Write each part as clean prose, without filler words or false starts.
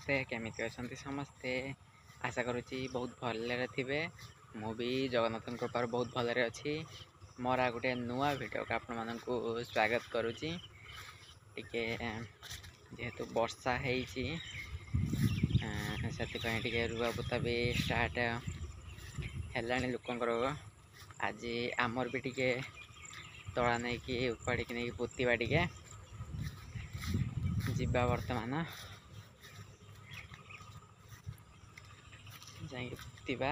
समस्ते केमिति अछंती समस्ते आशा करुच्ची बहुत भलरे थिबे। मु भी जगन्नाथ कृपार बहुत भलरे अच्छी। मोर आ गोटे नुआ वीडियो को आपण मानकु स्वागत करुच्ची। टिके जेहेतु वर्षा हेइची से टिके रुआ पुता भी स्टार्ट हेलानी लोकंकर। आज आमर भी टिके तला नहीं कि उपाड़ी नहीं पोतीबा टिके जीवा वर्तमान जाई पोतीबा।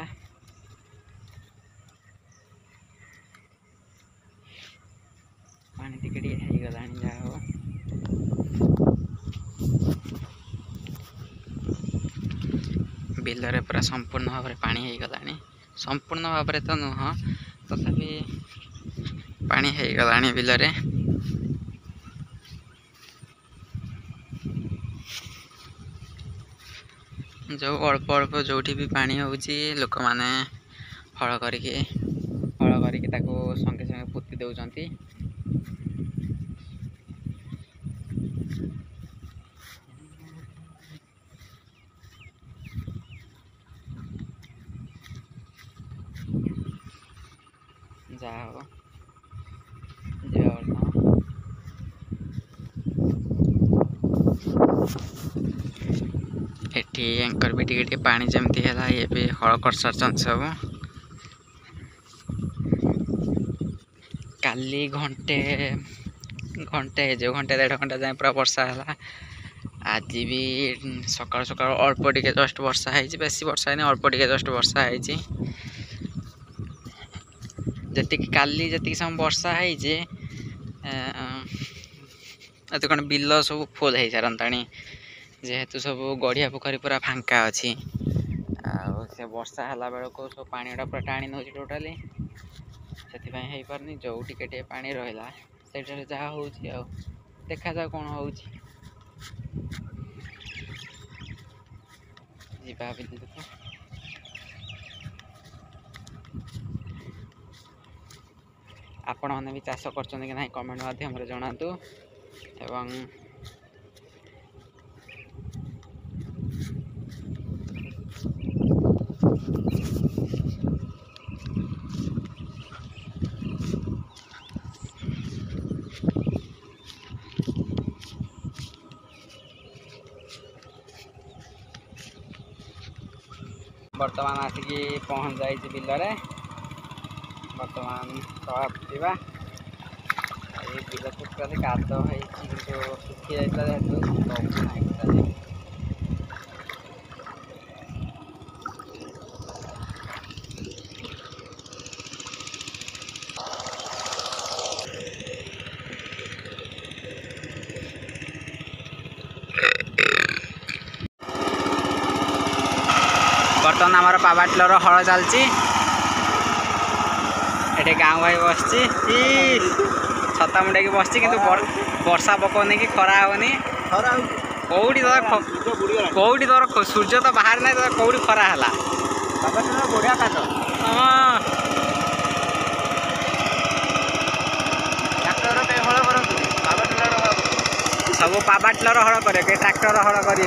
पानी टिके टिके हो गलानी जा हो बिलरे पूरा संपूर्ण भाव में पानी हो गलानी। संपूर्ण भाव में तो नुह तथापि पानी हो गलानी बिलरे। जो अल्प अल्प जो भी पानी होची लोक माने हल करके संगे संगे पोती दौरान। जाओ एटी एंकर भी टिके पानी जमती है ये भी हल कर सारछन सब। काली घंटे जो घंटे 1.5 घंटा जाए पूरा वर्षा है। आज भी सकाल सकाल अल्प टिके जस्ट वर्षा है, बेसी वर्षा है अल्प टिके जस्ट वर्षा है। जी काली जी समय वर्षा है कौन बिल सब फुल हो सारता जेहेतु सब गड़िया पोखरी पूरा फांका अच्छी। से वर्षा है बेलू सब पानी गुड़ा पूरा टाणी नौ टोटाली से पारनी जो टिके पानी रहा से जहाँ हो देखा जाओ कौन हो आपण मैंने भी चाष कर ना कमेंट माध्यम जनातु। एवं वर्तमान आसिकी पहुँच जाइए बिलरे। वर्तमान तला फुटवा बिल टोटाली काद हो सुखी जाता जेहतु बर्तमान आमर पावाटलर हल चलती गाँव भाई बस छता मुंडे बस कि वर्षा पकौनी कि खरा होनी कौटी कौटी तोर सूर्य तो बाहर ना तो कौटी खरा है बढ़िया काट सब पावाटलर हल करे ट्रैक्टर हल कर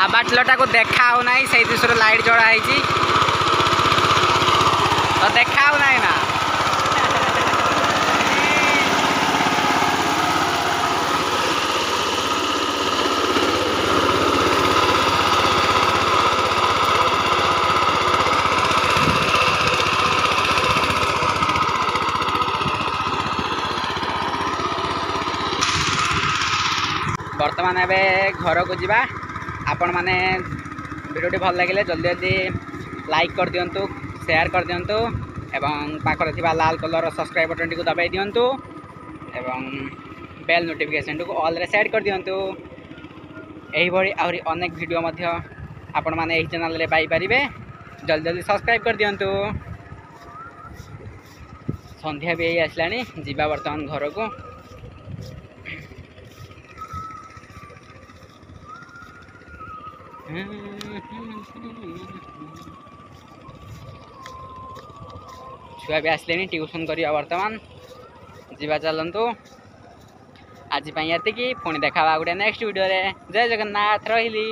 बाबाटिलटा को देखा ना से दिशा लाइट जड़ा है तो देखा ना बर्तमान एबे घर को जीवा आपण माने वीडियो भल लगे जल्दी जल्दी लाइक कर दिंतु शेयर कर दिंतु एवं पाखरे थिबा लाल कलर सब्सक्राइब बटन टी को दबाई दिंतु एवं बेल नोटिफिकेशन को ऑल रे सेट कर दिंतु एही भरी आहुरी अनेक वीडियो मध्य आपण माने एही चैनल रे पाई परिबे जल्दी जल्दी सब्सक्राइब कर दिंतु संध्या भी आसलानी जीवा वर्तमान घर को छुआ भी आसले ट्यूशन करिया वर्तमान जीवा चलतु आज ये पुणी देखा गोटे नेक्स्ट वीडियो रे जय जगन्नाथ रही।